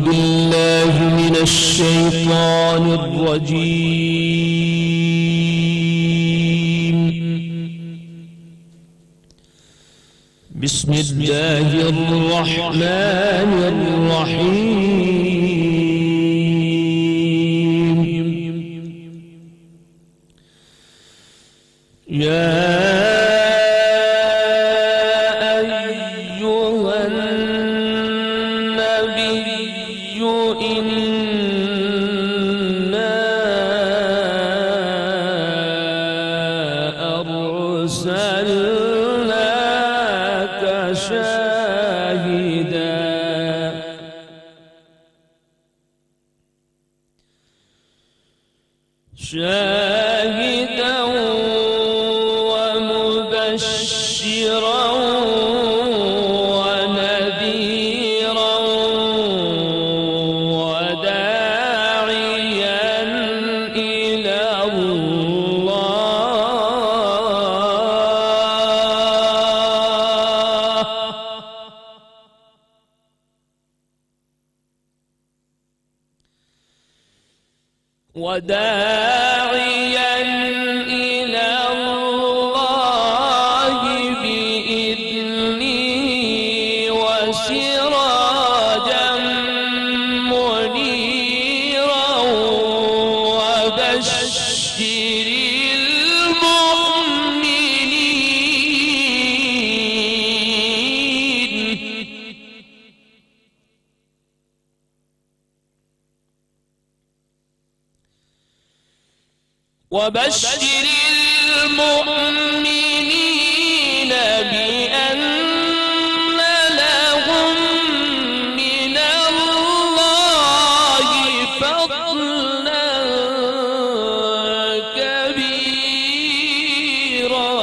بالله من الشيطان الرجيم. بسم الله الرحمن الرحيم. يا شاهدا ومبشرا ونذيرا وداعيا إلى الله وداعيا إلى الله بإذنه وسراجا منيرا وبشر المؤمنين. وبشر المؤمنين بأن لهم من الله فضلا كبيرا.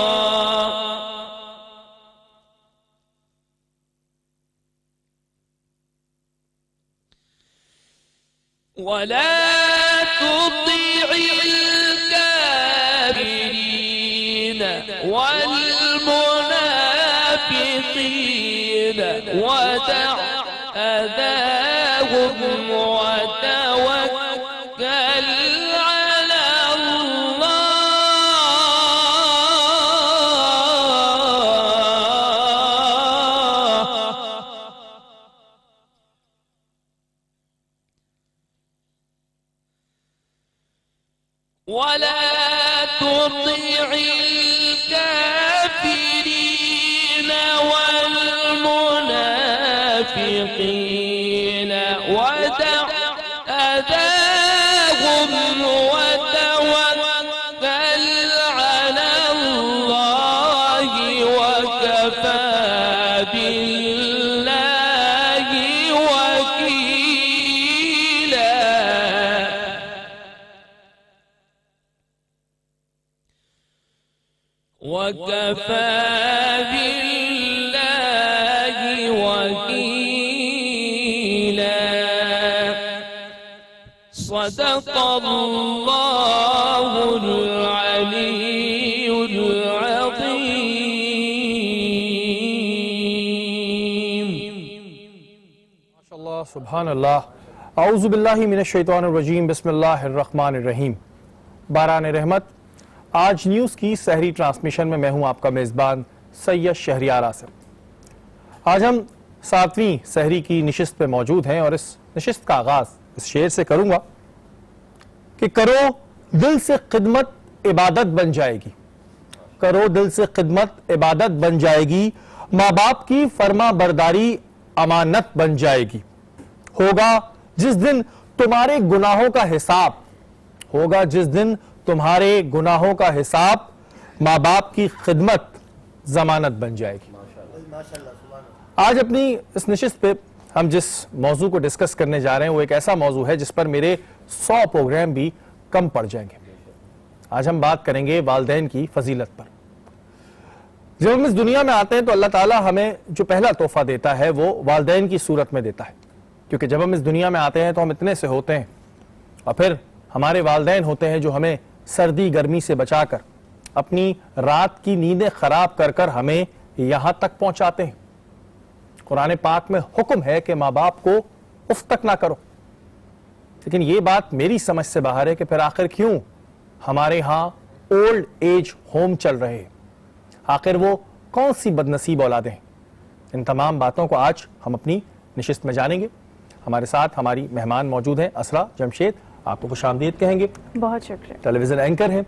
ولا تطع الكافرين والمنافقين ودع أذاهم وتوكل على الله. ولا تطع الكافرين والمنافقين ودع أذاهم وتوكل على الله وكفى بالله وكيلا. وكفى بالله وكيلا. صدق الله العلي العظيم. ما شاء اللہ، سبحان اللہ. اعوذ باللہ من الشیطان الرجیم. بسم اللہ الرحمن الرحیم. باران رحمت. آج نیوز کی سحری ٹرانسمیشن میں ہوں آپ کا میزبان سید شہریار آصف. آج ہم 7ویں سحری کی نشست پہ موجود ہیں اور اس نشست کا آغاز اس شعر سے کروں گا کہ کرو دل سے خدمت عبادت بن جائے گی. کرو دل سے خدمت عبادت بن جائے گی. ماں باپ کی فرما برداری امانت بن جائے گی. ہوگا جس دن تمہارے گناہوں کا حساب، ہوگا جس دن تمہارے گناہوں کا حساب، ماں باپ کی خدمت ضمانت بن جائے گی. آج اپنی اس نشست پہ ہم جس موضوع کو ڈسکس کرنے جا رہے ہیں وہ ایک ایسا موضوع ہے جس پر میرے 100 پروگرام بھی کم پڑ جائیں گے. آج ہم بات کریں گے والدین کی فضیلت پر. جب ہم اس دنیا میں آتے ہیں تو اللہ تعالیٰ ہمیں جو پہلا تحفہ دیتا ہے وہ والدین کی صورت میں دیتا ہے، کیونکہ جب ہم اس دنیا میں آتے ہیں تو ہم اتنے سے ہوتے ہیں اور پھر ہمارے والدین ہوتے ہیں جو ہمیں سردی گرمی سے بچا کر، اپنی رات کی نیندیں خراب کر کر ہمیں یہاں تک پہنچاتے ہیں. قرآن پاک میں حکم ہے کہ ماں باپ کو اف تک نہ کرو. لیکن یہ بات میری سمجھ سے باہر ہے کہ پھر آخر کیوں ہمارے ہاں اولڈ ایج ہوم چل رہے ہیں؟ آخر وہ کون سی بدنصیب اولادیں ہیں؟ ان تمام باتوں کو آج ہم اپنی نشست میں جانیں گے. ہمارے ساتھ ہماری مہمان موجود ہیں. اسرا جمشید، آپ کو خوش آمدید کہیں گے. بہت شکریہ. ٹیلی ویژن اینکر ہیں.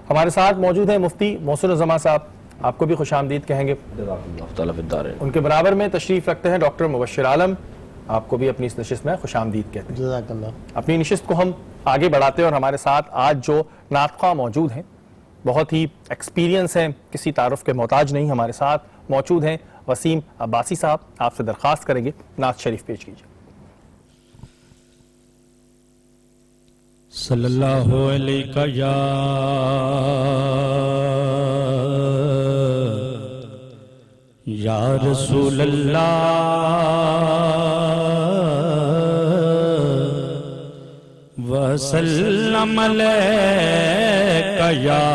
ہمارے ساتھ موجود ہیں مفتی محسن الزما صاحب، آپ کو بھی خوش آمدید کہیں گے. ان کے برابر میں تشریف رکھتے ہیں ڈاکٹر مبشر عالم، آپ کو بھی اپنی اس نشست میں خوش آمدید کہتے ہیں. جزاک اللہ. اپنی نشست کو ہم آگے بڑھاتے ہیں اور ہمارے ساتھ آج جو نعت خواہ موجود ہیں بہت ہی ایکسپیرینس ہیں، کسی تعارف کے محتاج نہیں. ہمارے ساتھ موجود ہیں وسیم عباسی صاحب. آپ سے درخواست کریں گے نعت شریف پیش کیجیے. صلی اللہ علیہ یا رسول اللہ وسلم علیکہ یا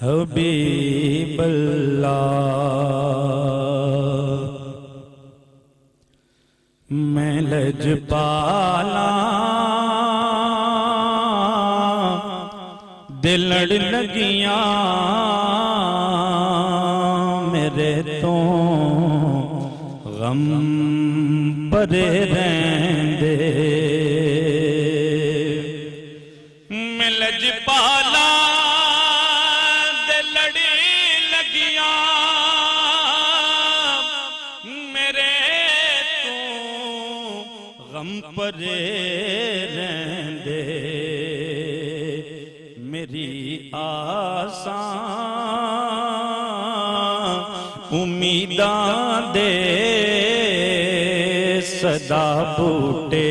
حبیب اللہ. میں لجپالا دل لڑ لگیاں میرے تو غم بڑے رہندے. میں لجپالا دل لڑ لگیاں میرے غم پرے رہندے. میری آساں امیداں دے صدا بوٹے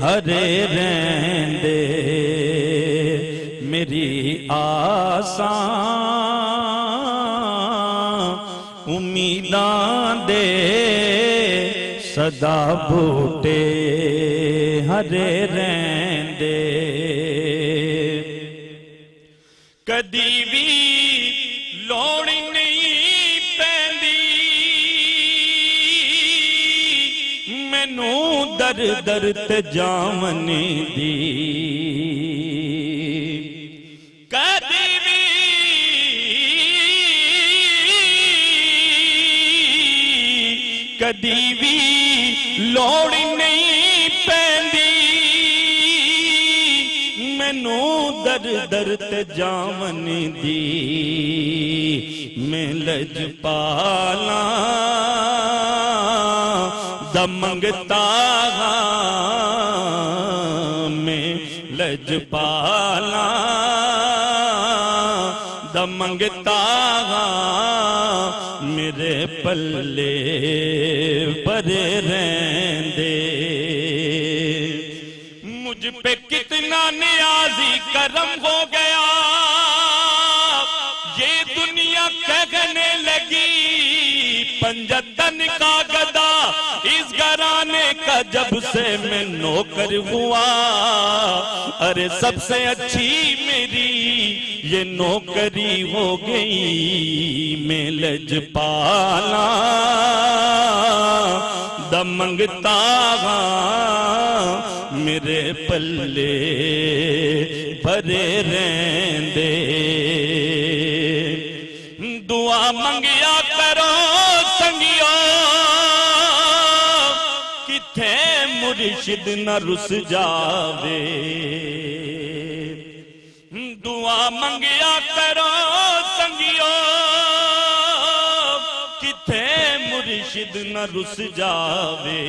ہرے رہندے. میری آساں امیداں دے صدا بوٹے ہرے رہندے. کدی بھی لوڑ نہیں پیندی مینوں در در تے جاون دی. کدی بھی کدی بھی لوڑ نہیں پیندی مینوں در در تے جاون دی. میں لجپالا دا منگتا ہاں. میں لجپالا دا منگتا ہاں میرے پلے بھرے رہندے. مجھ پہ کتنا نیازی کرم ہو گیا یہ دنیا کہنے لگی پنجتن کا گدا. اس گھرانے کا جب سے میں نوکر ہوا ارے سب سے اچھی میری یہ نوکری ہو گئی. میں لجپالا دا منگتا ہاں میرے پلے بھرے رہندے. دعا منگیا کرو سنگیو کتھے مرشد نہ رس جاوے. دعا منگیا کرو سنگیو کتھے مرشد نہ رس جاوے.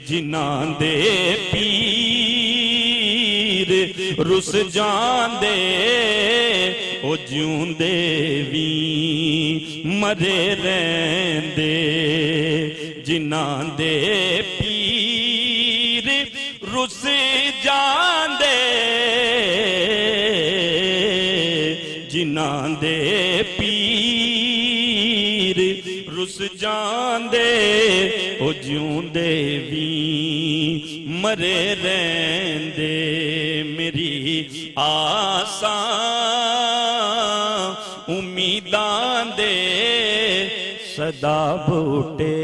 جنہاں دے پیر رس جاندے او جیوندے وی مرے رہندے. جنہاں دے پیر رس جاندے جنہاں دے پیر رس جاندے او جیوندے وی مرے رہندے. میری آساں امیداں دے सदा बूटे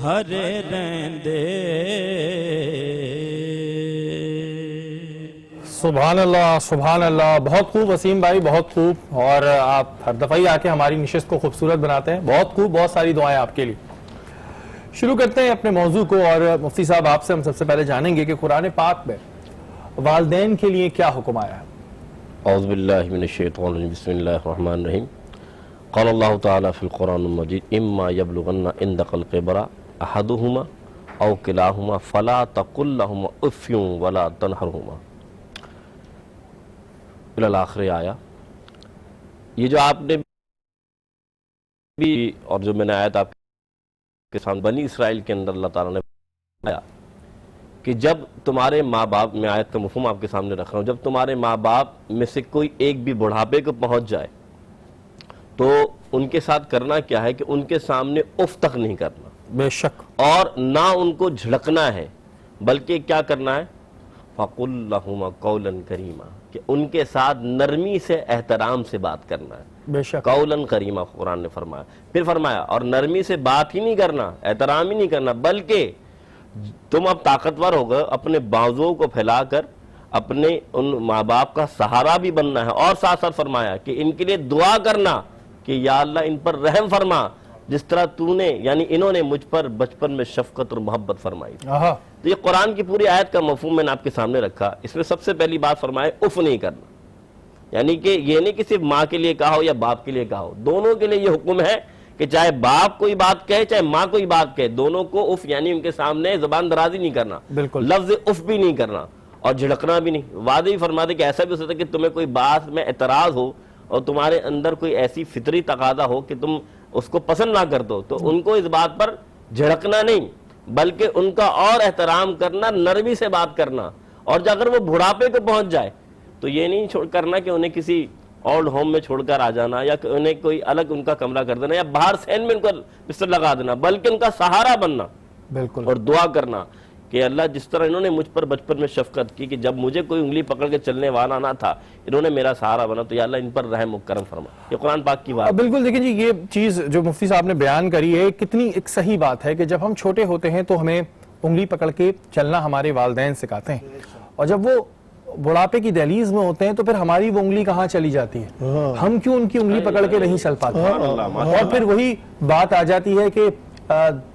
हरे रहंदे। सुभान अल्लाह, बहुत खूब वसीम भाई, बहुत खूब। और आप हर दफ़ा ही आके हमारी निशिस्त को खूबसूरत बनाते हैं। बहुत खूब, बहुत सारी दुआएं आपके लिए। शुरू करते हैं अपने मौजू को। और मुफ्ती साहब, आपसे हम सबसे पहले जानेंगे कि कुरान पाक में वालिदैन के लिए क्या हुक्म आया है। औज़ु बिल्लाहि मिनश्शैतानिर रजीम, बिस्मिल्लाहिर रहमानिर रहीम। क़ाल अल्लाहु तआला फ़िल क़ुरानिल मजीद इम्मा यबलुगन्ना इंदकल किबरा अहदुहुमा औ किलाहुमा फ़ला तक़ुल लहुमा उफ़्फ़िन वला तनहरहुमा इलल आखिर आया। ये जो आपने भी और जो मैंने आयत आपके सामने बनी इसराइल के अंदर अल्लाह ताला ने बताया कि जब तुम्हारे माँ बाप, मैं आयत का मफ़हूम आपके सामने रख रहा हूँ, जब तुम्हारे माँ बाप में से कोई एक भी बुढ़ापे को पहुँच जाए तो उनके साथ करना क्या है कि उनके सामने उफ तक नहीं करना, बेशक, और ना उनको झिड़कना है, बल्कि क्या करना है, फ़क़ुल लहुमा क़ौलन करीमा, कि उनके साथ नरमी से एहतराम से बात करना है। बेशक, कौलन करीमा कुरान ने फरमाया। फिर फरमाया और नरमी से बात ही नहीं करना, एहतराम ही नहीं करना, बल्कि तुम अब ताकतवर हो गए, अपने बाजुओं को फैलाकर अपने उन माँ बाप का सहारा भी बनना है। और साथ साथ फरमाया कि इनके लिए दुआ करना कि या अल्लाह इन पर रहम फरमा, जिस तरह तूने यानी इन्होंने मुझ पर बचपन में शफकत और मोहब्बत फरमाई। तो ये कुरान की पूरी आयत का मफहूम मैंने आपके सामने रखा। इसमें सबसे पहली बात फरमाए उफ नहीं करना, यानी कि ये नहीं कि सिर्फ माँ के लिए कहा हो या बाप के लिए कहा हो, दोनों के लिए ये हुक्म है कि चाहे बाप कोई बात कहे चाहे माँ कोई बात कहे, दोनों को उफ यानी उनके सामने जबान दराजी नहीं करना, बिल्कुल, लफ्ज उफ भी नहीं करना और झिड़कना भी नहीं। वादे भी फरमाते कि ऐसा भी हो सकता है कि तुम्हें कोई बात में एतराज हो और तुम्हारे अंदर कोई ऐसी फितरी तकादा हो कि तुम उसको पसंद ना कर दो, तो उनको इस बात पर झिड़कना नहीं बल्कि उनका और एहतराम करना, नरमी से बात करना। और अगर वो बुढ़ापे को पहुंच जाए तो ये नहीं छोड़ करना कि उन्हें किसी ओल्ड होम में छोड़कर आ जाना या उन्हें कोई अलग उनका कमरा कर देना या बाहर सहन में उनका बिस्तर लगा देना, बल्कि उनका सहारा बनना। बिल्कुल, और दुआ करना कि अल्लाह जिस तरह इन्होंने मुझ पर बचपन में शफकत की कि जब मुझे कोई उंगली पकड़ के चलने वाला ना था, इन्होंने मेरा सहारा बना, तो या अल्लाह इन पर रहम करम फरमा। ये कुरान पाक की बात। बिल्कुल, देखिए जी, ये चीज़ जो मुफ्ती साहब ने बयान करी है कितनी एक सही बात है कि जब हम छोटे होते हैं तो हमें उंगली पकड़ के चलना हमारे वालिदैन सिखाते हैं, और जब वो बुढ़ापे की दहलीज में होते हैं तो फिर हमारी वो उंगली कहाँ चली जाती है, हम क्यों उनकी उंगली पकड़ के नहीं चल पाते। और फिर वही बात आ जाती है कि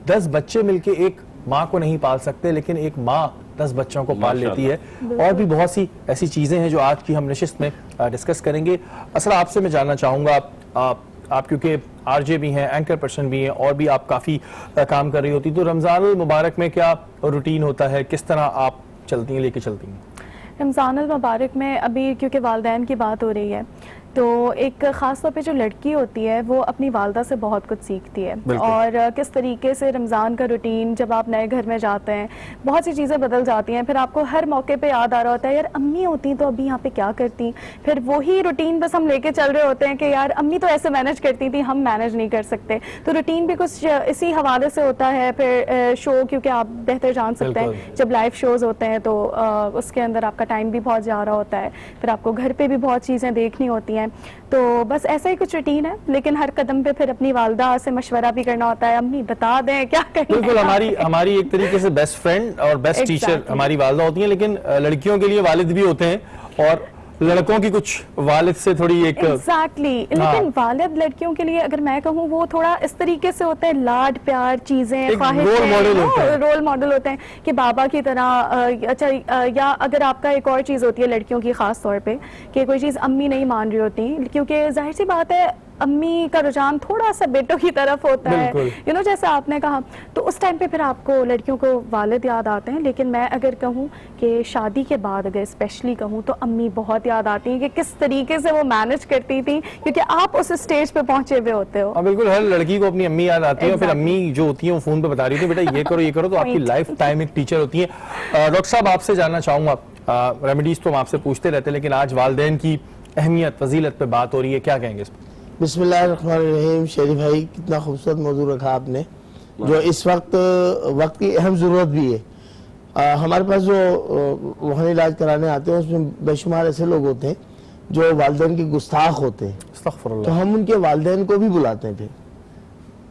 10 बच्चे मिलके एक माँ को नहीं पाल सकते, लेकिन एक माँ 10 बच्चों को पाल लेती है। और भी बहुत सी ऐसी चीजें हैं जो आज की हम नशिस्त में डिस्कस करेंगे। असल आपसे मैं जानना चाहूँगा, आप क्योंकि आरजे भी हैं, एंकर पर्सन भी हैं, और भी आप काफ़ी काम कर रही होती, तो रमज़ान मुबारक में क्या रूटीन होता है, किस तरह आप चलती हैं, लेके चलती हैं? रमज़ान मुबारक में अभी क्योंकि वालिदैन की बात हो रही है तो एक ख़ास तौर पे जो लड़की होती है वो अपनी वालदा से बहुत कुछ सीखती है, और किस तरीके से रमज़ान का रूटीन, जब आप नए घर में जाते हैं बहुत सी चीज़ें बदल जाती हैं, फिर आपको हर मौके पे याद आ रहा होता है यार अम्मी होती तो अभी यहाँ पे क्या करती, फिर वही रूटीन बस हम लेके चल रहे होते हैं कि यार अम्मी तो ऐसे मैनेज करती थी, हम मैनेज नहीं कर सकते। तो रूटीन भी कुछ इसी हवाले से होता है। फिर शो, क्योंकि आप बेहतर जान सकते हैं जब लाइव शोज़ होते हैं तो उसके अंदर आपका टाइम भी बहुत जा रहा होता है, फिर आपको घर पर भी बहुत चीज़ें देखनी होती हैं। तो बस ऐसा ही कुछ रूटीन है, लेकिन हर कदम पे फिर अपनी वालदा से मशवरा भी करना होता है, अम्मी बता दें क्या करें। बिल्कुल, हमारी एक तरीके से बेस्ट फ्रेंड और बेस्ट टीचर हमारी वालदा होती हैं, लेकिन लड़कियों के लिए वालिद भी होते हैं और लड़कों की कुछ वालिद से थोड़ी एक लेकिन वालिद लड़कियों के लिए अगर मैं कहूँ वो थोड़ा इस तरीके से होता है, लाड प्यार चीजें, रोल मॉडल होते हैं कि बाबा की तरह। अच्छा, या अगर आपका एक और चीज होती है लड़कियों की खास तौर पे कि कोई चीज अम्मी नहीं मान रही होती, क्योंकि जाहिर सी बात है अम्मी का रुझान थोड़ा सा बेटों की तरफ होता है, जैसे आपने कहा, तो उस टाइम पे फिर आपको लड़कियों को वालिद याद आते हैं। लेकिन मैं अगर कहूँ कि शादी के बाद अगर स्पेशली कहूँ तो अम्मी बहुत याद आती हैं कि किस तरीके से वो मैनेज करती थी, क्योंकि आप उस स्टेज पे पहुंचे हुए होते हो। बिल्कुल, हर लड़की को अपनी अम्मी याद आती है, और फिर अम्मी जो होती है वो फोन पे बता रही थी बेटा ये करो, तो आपकी लाइफ टाइम एक टीचर होती है। डॉक्टर साहब, आपसे जानना चाहूँगा, रेमेडीज तो हम आपसे पूछते रहते हैं, लेकिन आज वालिदैन की अहमियत, फजीलत पे बात हो रही है, क्या कहेंगे इस पर? बिस्मिल्लाहिर्रहमानिर्रहीम। शेरी भाई, कितना खूबसूरत मौजूद रखा आपने, जो इस वक्त की अहम ज़रूरत भी है। हमारे पास जो रूहानी इलाज कराने आते हैं उसमें बेशुमार ऐसे लोग होते हैं जो वालिदैन के गुस्ताख होते हैं, तो हम उनके वालिदैन को भी बुलाते हैं फिर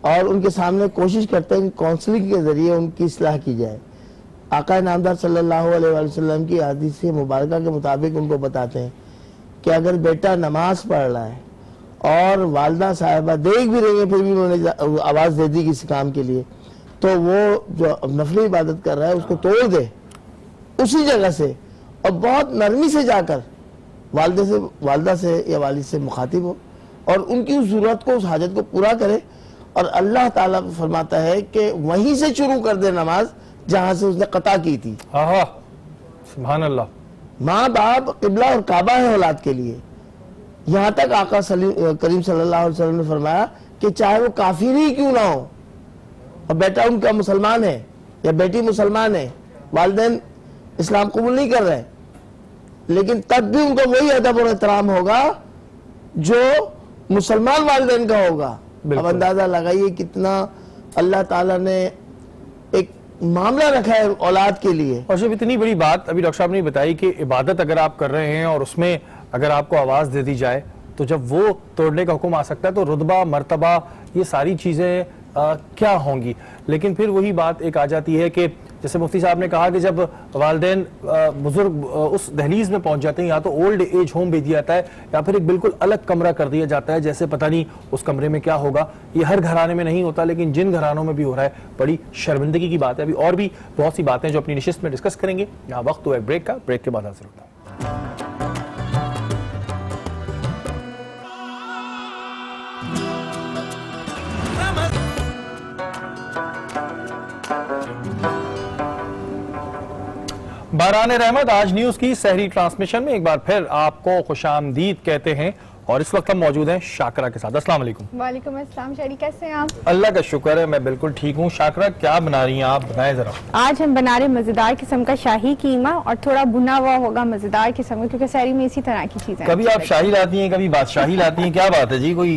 اور ان کے سامنے کوشش کرتے ہیں کہ کونسلنگ کے ذریعے ان کی اصلاح کی جائے. آقا نامدار صلی اللہ علیہ وآلہ وسلم کی حدیث مبارکہ کے مطابق ان کو بتاتے ہیں کہ اگر بیٹا نماز پڑھ رہا ہے اور والدہ صاحبہ دیکھ بھی رہی ہیں پھر بھی انہوں نے آواز دے دی کسی کام کے لیے, تو وہ جو نفلی عبادت کر رہا ہے اس کو توڑ دے اسی جگہ سے, اور بہت نرمی سے جا کر والدہ سے یا والد سے مخاطب ہو اور ان کی اس ضرورت کو, اس حاجت کو پورا کرے. اور اللہ تعالیٰ فرماتا ہے کہ وہیں سے شروع کر دے نماز جہاں سے اس نے قطع کی تھی. سبحان اللہ. ماں باپ قبلہ اور کعبہ ہے اولاد کے لیے. یہاں تک آقا کریم صلی اللہ علیہ وسلم نے فرمایا کہ چاہے وہ کافر ہی کیوں نہ ہو اور بیٹا ان کا مسلمان ہے یا بیٹی مسلمان ہے, والدین اسلام قبول نہیں کر رہے, لیکن تب بھی ان کو وہی ادب اور احترام ہوگا جو مسلمان والدین کا ہوگا. اب اندازہ لگائیے کتنا اللہ تعالیٰ نے ایک معاملہ رکھا ہے اولاد کے لیے. اور جب اتنی بڑی بات ابھی ڈاکٹر صاحب نے بتائی کہ عبادت اگر آپ کر رہے ہیں اور اس میں اگر آپ کو آواز دے دی جائے تو جب وہ توڑنے کا حکم آ سکتا ہے تو رتبہ مرتبہ یہ ساری چیزیں کیا ہوں گی. لیکن پھر وہی بات ایک آ جاتی ہے کہ جیسے مفتی صاحب نے کہا کہ جب والدین بزرگ اس دہلیز میں پہنچ جاتے ہیں یا تو اولڈ ایج ہوم بھیج دیا جاتا ہے یا پھر ایک بالکل الگ کمرہ کر دیا جاتا ہے جیسے پتہ نہیں اس کمرے میں کیا ہوگا. یہ ہر گھرانے میں نہیں ہوتا لیکن جن گھرانوں میں بھی ہو رہا ہے بڑی شرمندگی کی بات ہے. ابھی اور بھی بہت سی باتیں جو اپنی نشست میں ڈسکس کریں گے. یہاں وقت ہوا ہے بریک کا, بریک کے بعد حاضر ہوتا ہوں. باران رحمت آج نیوز کی سحری ٹرانسمیشن میں ایک بار پھر آپ کو خوش آمدید کہتے ہیں اور اس وقت ہم موجود ہیں شاکرہ کے ساتھ. السلام علیکم. وعلیکم السلام. شہری کیسے ہیں آپ؟ اللہ کا شکر ہے میں بالکل ٹھیک ہوں. شاکرہ کیا بنا رہی ہیں آپ, بنائیں ذرا. آج ہم بنا رہے مزیدار قسم کا شاہی قیمہ اور تھوڑا بھنا ہوا ہوگا مزیدار قسم کا, کیونکہ سحری میں اسی طرح کی چیزیں کبھی آپ شاہی لاتی ہیں کبھی بادشاہی لاتی ہیں, کیا بات ہے جی, کوئی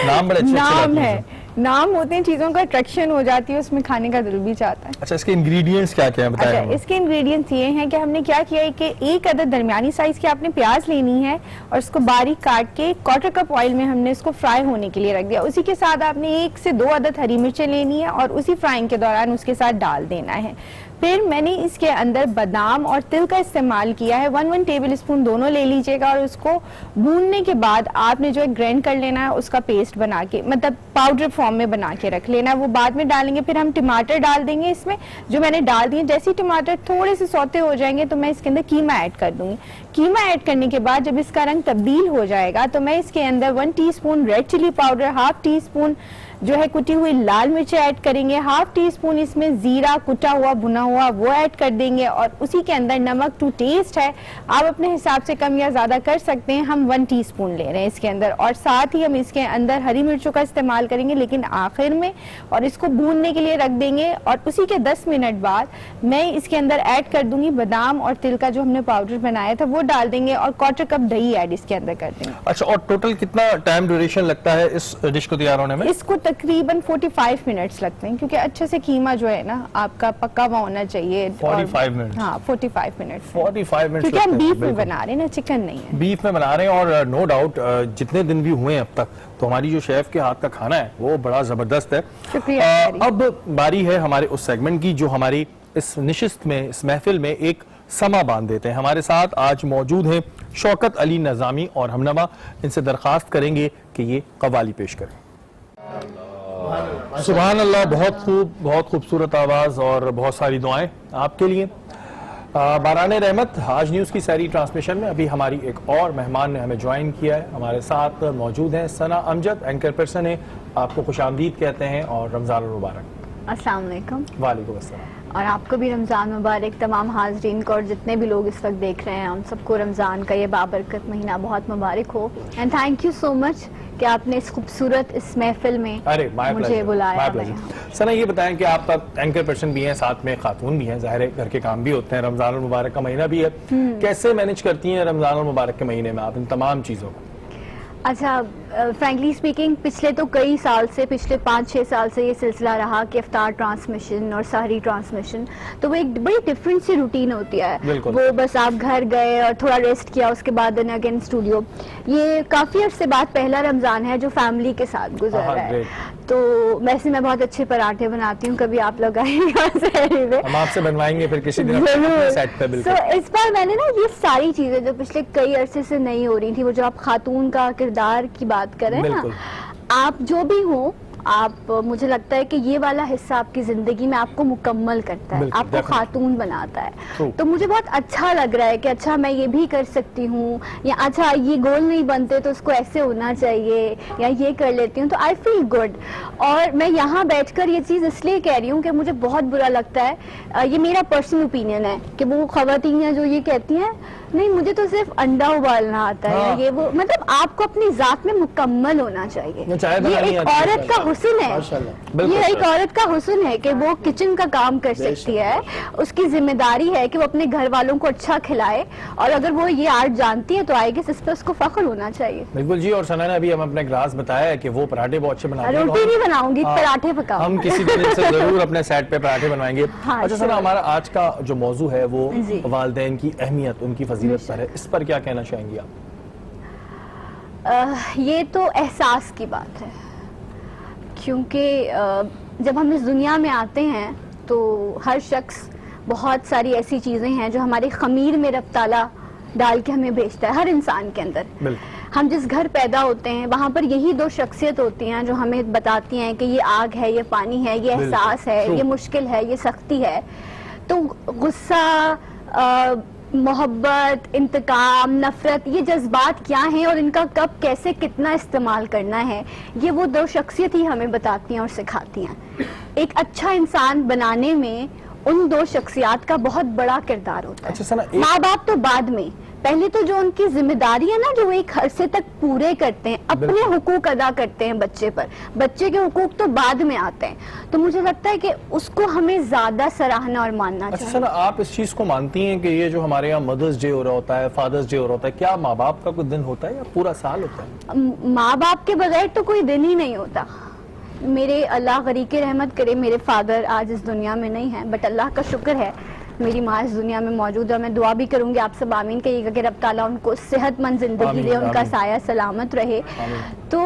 نام بڑے اچھے نام ہے, نام ہوتے ہیں چیزوں کا اٹریکشن ہو جاتی ہے, اس میں کھانے کا دل بھی چاہتا ہے. اچھا اس کے انگریڈینٹس کیا کیا ہیں بتائیں. اچھا اس کے انگریڈینٹس یہ ہیں کہ ہم نے کیا کیا ہے کہ ایک عدد درمیانی سائز کی آپ نے پیاز لینی ہے اور اس کو باریک کاٹ کے 1/4 کپ آئل میں ہم نے اس کو فرائی ہونے کے لیے رکھ دیا. اسی کے ساتھ آپ نے 1 سے 2 عدد ہری مرچیں لینی ہے اور اسی فرائنگ کے دوران اس کے ساتھ ڈال دینا ہے. پھر میں نے اس کے اندر بادام اور تل کا استعمال کیا ہے, 1 ٹیبل اسپون دونوں لے لیجئے گا اور اس کو بھوننے کے بعد آپ نے جو ہے گرینڈ کر لینا ہے, اس کا پیسٹ بنا کے مطلب پاؤڈر فارم میں بنا کے رکھ لینا ہے, وہ بعد میں ڈالیں گے. پھر ہم ٹماٹر ڈال دیں گے اس میں جو میں نے ڈال دیے. جیسے ٹماٹر تھوڑے سے سوتے ہو جائیں گے تو میں اس کے اندر قیمہ ایڈ کر دوں گی. قیمہ ایڈ کرنے کے بعد جب اس کا رنگ تبدیل ہو جائے گا تو میں اس کے اندر 1 teaspoon red chilli powder, 1/2 teaspoon جو ہے کٹی ہوئی لال مرچیں ایڈ کریں گے, 1/2 ٹی اسپون اس میں زیرہ کٹا ہوا بھنا ہوا وہ ایڈ کر دیں گے, اور اسی کے اندر نمک ٹو ٹیسٹ ہے, آپ اپنے حساب سے کم یا زیادہ کر سکتے ہیں. ہم 1 ٹی اسپون لے رہے ہیں اس کے اندر, اور ساتھ ہی ہم اس کے اندر ہری مرچوں کا استعمال کریں گے لیکن آخر میں, اور اس کو بھوننے کے لیے رکھ دیں گے. اور اسی کے 10 منٹ بعد میں اس کے اندر ایڈ کر دوں گی بادام اور تل کا جو ہم نے پاؤڈر بنایا تھا وہ ڈال دیں گے, اور 1/4 کپ دہی ایڈ اس کے اندر کر دیں گے. اچھا اور ٹوٹل کتنا ٹائم ڈیوریشن لگتا ہے اس ڈش کو تیار ہونے میں؟ اس کو تقریباً 45 منٹس لگتے ہیں کیونکہ اچھے سے قیمہ جو ہے نا آپ کا پکا ہوا ہونا چاہیے. 45 منٹ. ہاں 45 منٹ. 45 منٹ کیونکہ ہم بیف میں بنا رہے ہیں نا, چکن نہیں ہے. بیف میں بنا رہے ہیں, اور نو ڈاؤٹ جتنے دن بھی ہوئے ہیں اب تک تو ہماری جو شیف کے ہاتھ کا کھانا ہے وہ بڑا زبردست ہے. شکریہ. اب باری ہے ہمارے اس سیگمنٹ کی جو ہماری اس نشست میں, اس محفل میں ایک سما باندھ دیتے ہیں. ہمارے ساتھ آج موجود ہیں شوکت علی نظامی اور ہمنما. ان سے درخواست کریں گے کہ یہ قوالی پیش کریں. سبحان اللہ, بہت خوب, بہت خوبصورت آواز اور بہت ساری دعائیں آپ کے لیے. باران رحمت آج نیوز کی سحری ٹرانسمیشن میں ابھی ہماری ایک اور مہمان نے ہمیں جوائن کیا ہے. ہمارے ساتھ موجود ہیں ثنا امجد, اینکر پرسن ہیں. آپ کو خوش آمدید کہتے ہیں اور رمضان المبارک. السلام علیکم. وعلیکم السلام. اور آپ کو بھی رمضان مبارک. تمام حاضرین کو اور جتنے بھی لوگ اس وقت دیکھ رہے ہیں ہم سب کو رمضان کا یہ بابرکت مہینہ بہت مبارک ہو. اینڈ تھینک یو سو مچ کہ آپ نے اس خوبصورت اس محفل میں مجھے بلایا. ثنا یہ بتائیں کہ آپ اینکر پرسن بھی ہیں, ساتھ میں خاتون بھی ہیں, ظاہر ہے گھر کے کام بھی ہوتے ہیں, رمضان المبارک کا مہینہ بھی ہے, کیسے مینج کرتی ہیں رمضان المبارک کے مہینے میں آپ ان تمام چیزوں کو؟ अच्छा, फ्रैंकली स्पीकिंग पिछले तो कई साल से, पिछले 5-6 साल से ये सिलसिला रहा कि इफ्तार ट्रांसमिशन और सहरी ट्रांसमिशन, तो वो एक बड़ी डिफरेंट सी रूटीन होती है। बिल्कुल। वो बस आप घर गए और थोड़ा रेस्ट किया, उसके बाद देन अगेन स्टूडियो। ये काफ़ी अरसे बाद पहला रमज़ान है जो फैमिली के साथ गुजर रहा है। तो वैसे मैं बहुत अच्छे पराठे बनाती हूँ, कभी आप लोग आइएगा सहरी में, हम आपसे बनवाएंगे फिर किसी दिन अपने सेट पे। बिल्कुल। So, इस बार मैंने ना ये सारी चीजें जो पिछले कई अरसे से नहीं हो रही थी, वो जो आप खातून का किरदार की बात करें ना, बिल्कुल। आप जो भी हो, आप, मुझे लगता है कि ये वाला हिस्सा आपकी जिंदगी में आपको मुकम्मल करता है, बिल्कुल, आपको definitely। खातून बनाता है। True। तो मुझे बहुत अच्छा लग रहा है कि अच्छा मैं ये भी कर सकती हूँ, या अच्छा ये गोल नहीं बनते तो उसको ऐसे होना चाहिए, या ये कर लेती हूँ, तो आई फील गुड। और मैं यहाँ बैठकर ये चीज़ इसलिए कह रही हूँ कि मुझे बहुत बुरा लगता है, ये मेरा पर्सनल ओपिनियन है कि वो ख़वातीन हैं जो ये कहती हैं नहीं मुझे तो सिर्फ अंडा उबालना आता है, हाँ। ये वो, मतलब आपको अपनी ज़ात में मुकम्मल होना चाहिए। चाय ये बनानी एक आती है। औरत का हुस्न है, माशाल्लाह। ये एक औरत का हुस्न है कि वो किचन का काम कर सकती है, उसकी जिम्मेदारी है कि वो अपने घर वालों को अच्छा खिलाए, और अगर वो ये आर्ट जानती है तो आएगी, इस पर उसको फख्र होना चाहिए। बिल्कुल जी। और सना ने अभी हम अपने ग्लास बताया है कि वो पराठे बहुत अच्छे बनाते हैं। रोटी नहीं बनाऊंगी, हाँ, पराठे पकाऊं। हम किसी दिन इनसे जरूर अपने सेट पे पराठे बनवाएंगे। हाँ, अच्छा सना, sure। हमारा आज का जो मौजू है वो जी। वालिदैन की अहमियत, उनकी फजीलत पर है, इस पर क्या कहना चाहेंगी आप? ये तो एहसास की बात है, क्योंकि जब हम इस दुनिया में आते हैं तो हर शख्स, बहुत सारी ऐसी चीज़ें हैं जो हमारे खमीर में रब ताला डाल के हमें भेजता है, हर इंसान के अंदर। बिल्कुल। हम जिस घर पैदा होते हैं वहाँ पर यही दो शख्सियत होती हैं जो हमें बताती हैं कि ये आग है, ये पानी है, ये बिल्कुल, एहसास है, true। ये मुश्किल है, ये सख्ती है। तो गुस्सा, मोहब्बत, इंतकाम, नफरत, ये जज्बात क्या हैं और इनका कब, कैसे, कितना इस्तेमाल करना है, ये वो दो शख्सियत ही हमें बताती हैं और सिखाती हैं। एक अच्छा इंसान बनाने में उन दो शख्सियात का बहुत बड़ा किरदार होता है। अच्छा सना, माँ बाप तो बाद में, पहले तो जो उनकी जिम्मेदारी है ना, जो वो एक अरसे तक पूरे करते हैं, अपने बिल्कुल। हुकूक अदा करते हैं बच्चे पर, बच्चे के हुकूक तो बाद में आते हैं। तो मुझे लगता है कि उसको हमें ज्यादा सराहना और मानना अच्छा चाहिए। सना, आप इस चीज को मानती हैं कि ये जो हमारे यहाँ मदर्स डे हो रहा होता है, फादर्स डे हो रहा होता है, क्या माँ बाप का कोई दिन होता है या पूरा साल होता है? माँ बाप के बगैर तो कोई दिन ही नहीं होता। मेरे, अल्लाह गरीके रहमत करे, मेरे फादर आज इस दुनिया में नहीं है, बट अल्लाह का शुक्र है मेरी माँ इस दुनिया में मौजूद है। मैं दुआ भी करूंगी, आप सब आमीन कहिएगा कि रब ताला उनको सेहतमंद जिंदगी आमीन, दे, उनका आमीन। साया सलामत रहे। आमीन। तो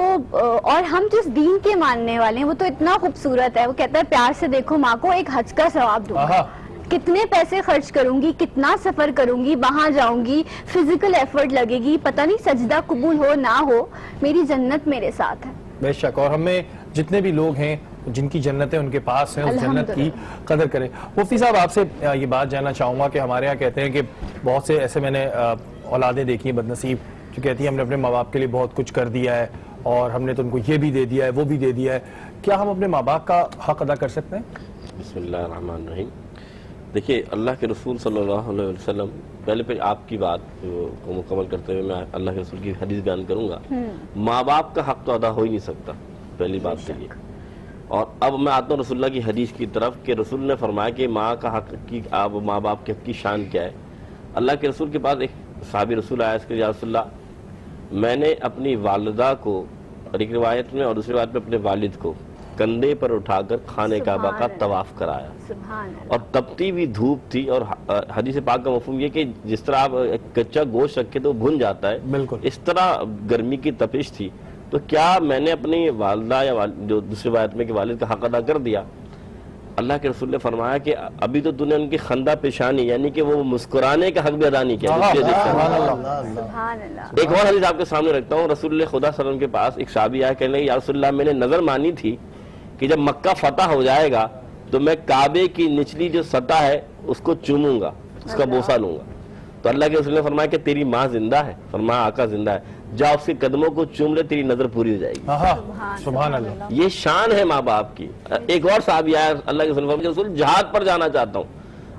और हम जिस दीन के मानने वाले हैं वो तो इतना खूबसूरत है, वो कहता है प्यार से देखो माँ को, एक हज का सवाब दूंगा। आहा। कितने पैसे खर्च करूंगी, कितना सफर करूंगी, वहां जाऊंगी, फिजिकल एफर्ट लगेगी, पता नहीं सजदा कबूल हो ना हो, मेरी जन्नत मेरे साथ है। बेशक। और हमें जितने भी लोग हैं जिनकी जन्नतें उनके पास हैं, उस जन्नत की कदर करें। मुफ्ती साहब, आपसे ये बात जानना चाहूँगा कि हमारे यहाँ कहते हैं कि बहुत से ऐसे मैंने औलादें देखी हैं बदनसीब जो कहती हैं हमने अपने माँ बाप के लिए बहुत कुछ कर दिया है और हमने तो उनको ये भी दे दिया है, वो भी दे दिया है। क्या हम अपने माँ बाप का हक अदा कर सकते हैं? बिस्मिल्लाहिर्रहमानिर्रहीम। देखिए, अल्लाह के रसूल सल्लल्लाहु अलैहि वसल्लम, पहले आपकी बात को मुकम्मल करते हुए मैं अल्लाह के रसूल की हदीस बयान करूंगा। माँ बाप का हक तो अदा हो ही नहीं सकता, पहली बात तो ये। और अब मैं आता हूँ रसूलुल्लाह की हदीस की तरफ कि रसूल ने फरमाया कि माँ का हक की, आप माँ बाप के हक की शान क्या है। अल्लाह के रसूल के पास एक सहाबी रसूल आया, इसके या रसूलल्लाह, मैंने अपनी वालिदा को, और एक रिवायत में और दूसरी बात में अपने वालिद को कंधे पर उठाकर खाने काबा का तवाफ कराया, और तपती हुई धूप थी। और हदीस पाक का मफहूम ये कि जिस तरह आप कच्चा गोश्त रखे तो भुन जाता है, बिल्कुल इस तरह गर्मी की तपिश थी। तो क्या मैंने अपनी वालिदा या जो दूसरी बात में कि वालिद का हक अदा कर दिया? अल्लाह के रसूल ने फरमाया कि अभी तो तूने उनकी खंदा पेशानी, यानी कि वो मुस्कुराने का हक भी अदा नहीं किया। एक और हदीस आपके सामने रखता हूँ। रसूल खुदा सल्लल्लाहु अलैहि वसल्लम के पास एक साहबी आया, कहने लगे या रसूलल्लाह, मैंने नजर मानी थी कि जब मक्का फतह हो जाएगा तो मैं काबे की निचली जो सतह है उसको चूमूंगा, उसका बोसा लूंगा। तो अल्लाह के रसूल ने फरमाया कि तेरी माँ जिंदा है? फरमाया आका जिंदा है। जा उसके कदमों को चूम ले, तेरी नजर पूरी हो जाएगी। सुभान अल्लाह। ये शान है माँ बाप की। एक और साहबी आया, अल्लाह के रसूल जहाद पर जाना चाहता हूँ।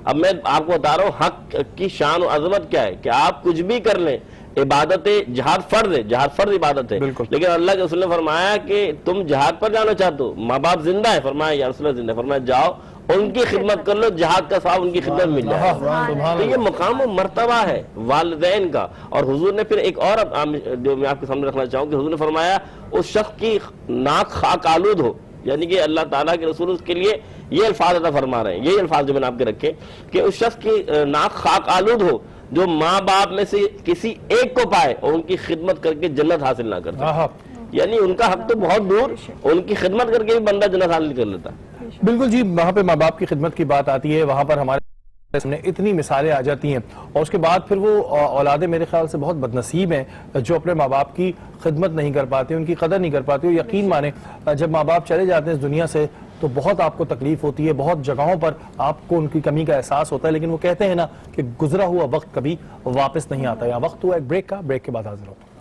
अब मैं आपको बता रहा हूँ हक की शान और अजमत क्या है कि आप कुछ भी कर लें, इबादत जहाद फर्ज है, जहाद फर्ज इबादत है, लेकिन अल्लाह के रसूल ने फरमाया कि तुम जहाद पर जाना चाहते हो, माँ बाप जिंदा है? फरमाया या रसूल जिंदा है। फरमाया जाओ ان کی خدمت کر لو، جہاد کا ثواب ان کی خدمت مل جائے گا۔ تو یہ مقام و مرتبہ ہے والدین کا۔ اور حضور نے پھر ایک اور جو میں آپ کے سامنے رکھنا چاہوں کہ حضور نے فرمایا اس شخص کی ناک خاک آلود ہو، یعنی کہ اللہ تعالیٰ کے رسول اس کے لیے یہ الفاظ عطا فرما رہے ہیں، یہی الفاظ جو میں نے آپ کے رکھے کہ اس شخص کی ناک خاک آلود ہو جو ماں باپ میں سے کسی ایک کو پائے اور ان کی خدمت کر کے جنت حاصل نہ کرتا، یعنی ان کا حق تو بہت دور، ان کی خدمت کر کے بھی بندہ جنت حاصل کر لیتا۔ بالکل جی، وہاں پہ ماں باپ کی خدمت کی بات آتی ہے، وہاں پر ہمارے سامنے اتنی مثالیں آ جاتی ہیں، اور اس کے بعد پھر وہ اولادیں میرے خیال سے بہت بدنصیب ہیں جو اپنے ماں باپ کی خدمت نہیں کر پاتے، ان کی قدر نہیں کر پاتے۔ یقین مانیں جب ماں باپ چلے جاتے ہیں اس دنیا سے تو بہت آپ کو تکلیف ہوتی ہے، بہت جگہوں پر آپ کو ان کی کمی کا احساس ہوتا ہے، لیکن وہ کہتے ہیں نا کہ گزرا ہوا وقت کبھی واپس نہیں آتا۔ یہاں وقت ہوا ایک بریک کا، بریک کے بعد حاضر ہوتا ہوں۔